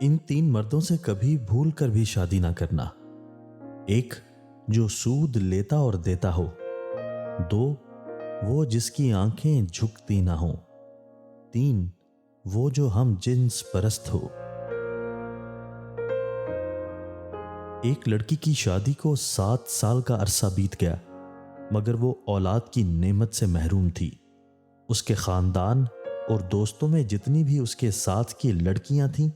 ان 3 مردوں سے کبھی بھول کر بھی شادی نہ کرنا۔ ایک، جو سود لیتا اور دیتا ہو۔ 2، وہ جس کی آنکھیں جھکتی نہ ہوں۔ 3، وہ جو ہم جنس پرست ہو۔ ایک لڑکی کی شادی کو 7 سال کا عرصہ بیت گیا، مگر وہ اولاد کی نعمت سے محروم تھی۔ اس کے خاندان اور دوستوں میں جتنی بھی اس کے ساتھ کی لڑکیاں تھیں،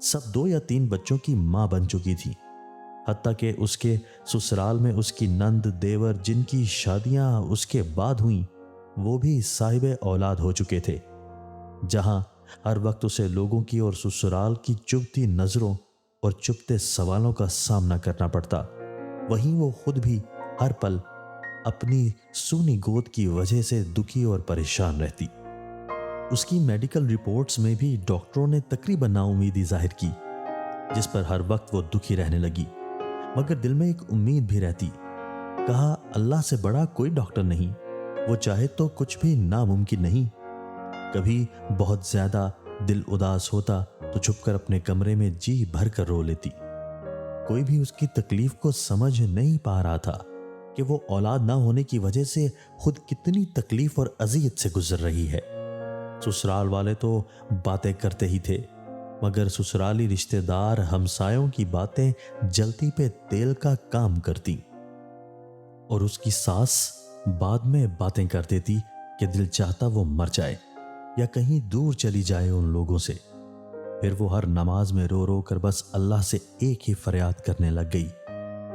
سب 2 یا 3 بچوں کی ماں بن چکی تھیں۔ حتیٰ کہ اس کے سسرال میں اس کی نند دیور جن کی شادیاں اس کے بعد ہوئیں، وہ بھی صاحب اولاد ہو چکے تھے۔ جہاں ہر وقت اسے لوگوں کی اور سسرال کی چبھتی نظروں اور چبھتے سوالوں کا سامنا کرنا پڑتا، وہیں وہ خود بھی ہر پل اپنی سونی گود کی وجہ سے دکھی اور پریشان رہتی۔ اس کی میڈیکل رپورٹس میں بھی ڈاکٹروں نے تقریباً نا امیدی ظاہر کی، جس پر ہر وقت وہ دکھی رہنے لگی، مگر دل میں ایک امید بھی رہتی۔ کہا، اللہ سے بڑا کوئی ڈاکٹر نہیں، وہ چاہے تو کچھ بھی ناممکن نہیں۔ کبھی بہت زیادہ دل اداس ہوتا تو چھپ کر اپنے کمرے میں جی بھر کر رو لیتی۔ کوئی بھی اس کی تکلیف کو سمجھ نہیں پا رہا تھا کہ وہ اولاد نہ ہونے کی وجہ سے خود کتنی تکلیف اور اذیت سے گزر رہی ہے۔ سسرال والے تو باتیں کرتے ہی تھے، مگر سسرالی رشتہ دار ہمسایوں کی باتیں جلتی پہ تیل کا کام کرتی، اور اس کی ساس بعد میں باتیں کر دیتی کہ دل چاہتا وہ مر جائے یا کہیں دور چلی جائے ان لوگوں سے۔ پھر وہ ہر نماز میں رو رو کر بس اللہ سے ایک ہی فریاد کرنے لگ گئی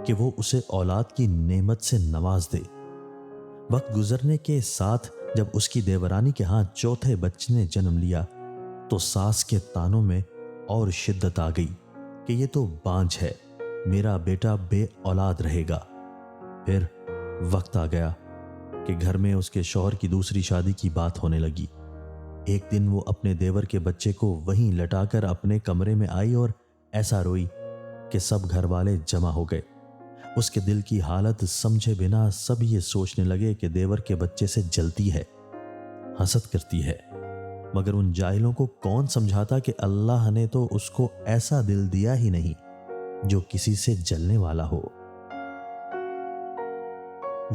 کہ وہ اسے اولاد کی نعمت سے نواز دے۔ وقت گزرنے کے ساتھ جب اس کی دیورانی کے ہاں چوتھے بچے نے جنم لیا تو ساس کے تانوں میں اور شدت آ گئی کہ یہ تو بانجھ ہے، میرا بیٹا بے اولاد رہے گا۔ پھر وقت آ گیا کہ گھر میں اس کے شوہر کی دوسری شادی کی بات ہونے لگی۔ ایک دن وہ اپنے دیور کے بچے کو وہیں لٹا کر اپنے کمرے میں آئی اور ایسا روئی کہ سب گھر والے جمع ہو گئے۔ اس کے دل کی حالت سمجھے بنا سب یہ سوچنے لگے کہ دیور کے بچے سے جلتی ہے، حسد کرتی ہے، مگر ان جاہلوں کو کون سمجھاتا کہ اللہ نے تو اس کو ایسا دل دیا ہی نہیں جو کسی سے جلنے والا ہو۔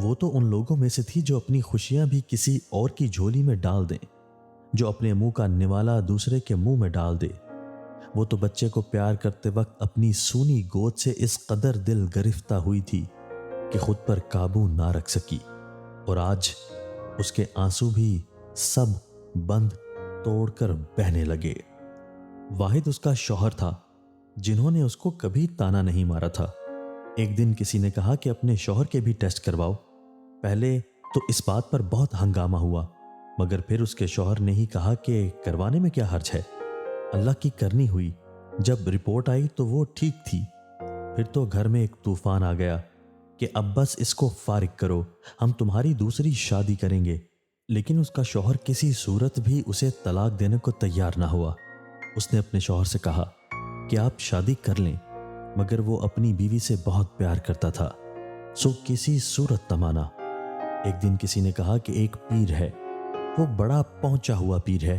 وہ تو ان لوگوں میں سے تھی جو اپنی خوشیاں بھی کسی اور کی جھولی میں ڈال دیں، جو اپنے منہ کا نوالا دوسرے کے منہ میں ڈال دے۔ وہ تو بچے کو پیار کرتے وقت اپنی سونی گود سے اس قدر دل گرفتہ ہوئی تھی کہ خود پر قابو نہ رکھ سکی، اور آج اس کے آنسو بھی سب بند توڑ کر بہنے لگے۔ واحد اس کا شوہر تھا جنہوں نے اس کو کبھی تانا نہیں مارا تھا۔ ایک دن کسی نے کہا کہ اپنے شوہر کے بھی ٹیسٹ کرواؤ۔ پہلے تو اس بات پر بہت ہنگامہ ہوا، مگر پھر اس کے شوہر نے ہی کہا کہ کروانے میں کیا حرج ہے۔ اللہ کی کرنی ہوئی، جب رپورٹ آئی تو وہ ٹھیک تھی۔ پھر تو گھر میں ایک طوفان آ گیا کہ اب بس اس کو فارغ کرو، ہم تمہاری دوسری شادی کریں گے۔ لیکن اس کا شوہر کسی صورت بھی اسے طلاق دینے کو تیار نہ ہوا۔ اس نے اپنے شوہر سے کہا کہ آپ شادی کر لیں، مگر وہ اپنی بیوی سے بہت پیار کرتا تھا، سو کسی صورت نہ مانا۔ ایک دن کسی نے کہا کہ ایک پیر ہے، وہ بڑا پہنچا ہوا پیر ہے،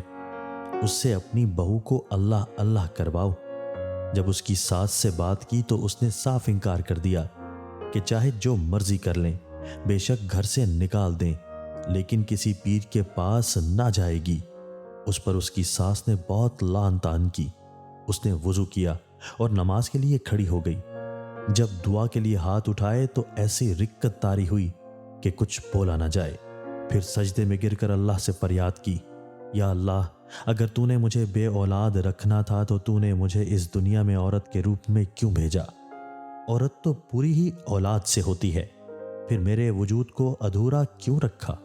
اس سے اپنی بہو کو اللہ اللہ کرواؤ۔ جب اس کی ساس سے بات کی تو اس نے صاف انکار کر دیا کہ چاہے جو مرضی کر لیں، بے شک گھر سے نکال دیں، لیکن کسی پیر کے پاس نہ جائے گی۔ اس پر اس کی ساس نے بہت لعن طعن کی۔ اس نے وضو کیا اور نماز کے لیے کھڑی ہو گئی۔ جب دعا کے لیے ہاتھ اٹھائے تو ایسی رکت طاری ہوئی کہ کچھ بولا نہ جائے۔ پھر سجدے میں گر کر اللہ سے فریاد کی، یا اللہ، اگر تو نے مجھے بے اولاد رکھنا تھا تو تو نے مجھے اس دنیا میں عورت کے روپ میں کیوں بھیجا؟ عورت تو پوری ہی اولاد سے ہوتی ہے، پھر میرے وجود کو ادھورا کیوں رکھا؟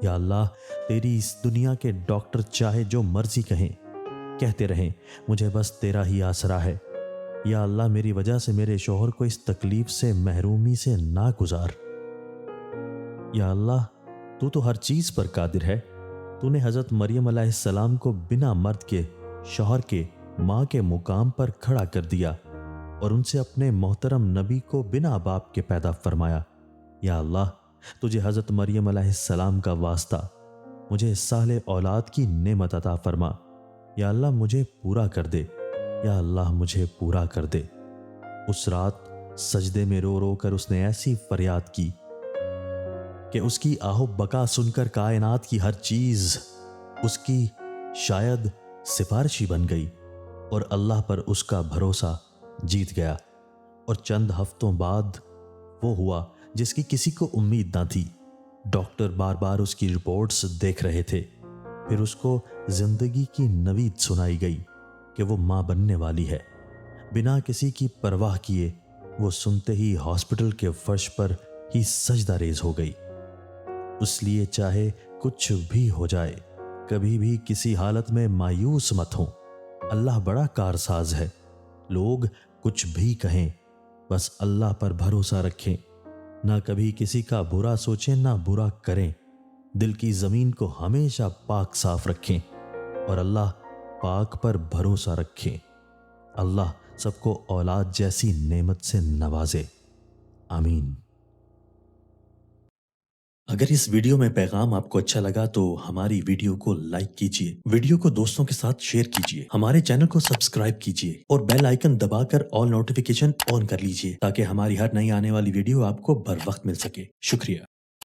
یا اللہ، تیری اس دنیا کے ڈاکٹر چاہے جو مرضی کہتے رہیں، مجھے بس تیرا ہی آسرا ہے۔ یا اللہ، میری وجہ سے میرے شوہر کو اس تکلیف سے، محرومی سے نہ گزار۔ یا اللہ، تو ہر چیز پر قادر ہے۔ تو نے حضرت مریم علیہ السلام کو بنا مرد کے، شوہر کے، ماں کے مقام پر کھڑا کر دیا، اور ان سے اپنے محترم نبی کو بنا باپ کے پیدا فرمایا۔ یا اللہ، تجھے حضرت مریم علیہ السلام کا واسطہ، مجھے صالح اولاد کی نعمت عطا فرما۔ یا اللہ، مجھے پورا کر دے۔ یا اللہ مجھے پورا کر دے۔ اس رات سجدے میں رو رو کر اس نے ایسی فریاد کی کہ اس کی آہو بکا سن کر کائنات کی ہر چیز اس کی شاید سفارشی بن گئی اور اللہ پر اس کا بھروسہ جیت گیا۔ اور چند ہفتوں بعد وہ ہوا جس کی کسی کو امید نہ تھی۔ ڈاکٹر بار بار اس کی رپورٹس دیکھ رہے تھے۔ پھر اس کو زندگی کی نوید سنائی گئی کہ وہ ماں بننے والی ہے۔ بنا کسی کی پرواہ کیے وہ سنتے ہی ہاسپٹل کے فرش پر ہی سجدہ ریز ہو گئی۔ اس لیے چاہے کچھ بھی ہو جائے، کبھی بھی کسی حالت میں مایوس مت ہوں۔ اللہ بڑا کارساز ہے۔ لوگ کچھ بھی کہیں، بس اللہ پر بھروسہ رکھیں۔ نہ کبھی کسی کا برا سوچیں، نہ برا کریں۔ دل کی زمین کو ہمیشہ پاک صاف رکھیں اور اللہ پاک پر بھروسہ رکھیں۔ اللہ سب کو اولاد جیسی نعمت سے نوازے، آمین۔ اگر اس ویڈیو میں پیغام آپ کو اچھا لگا تو ہماری ویڈیو کو لائک کیجیے، ویڈیو کو دوستوں کے ساتھ شیئر کیجیے، ہمارے چینل کو سبسکرائب کیجیے اور بیل آئیکن دبا کر آل نوٹیفیکیشن آن کر لیجیے تاکہ ہماری ہر نئی آنے والی ویڈیو آپ کو بر وقت مل سکے۔ شکریہ۔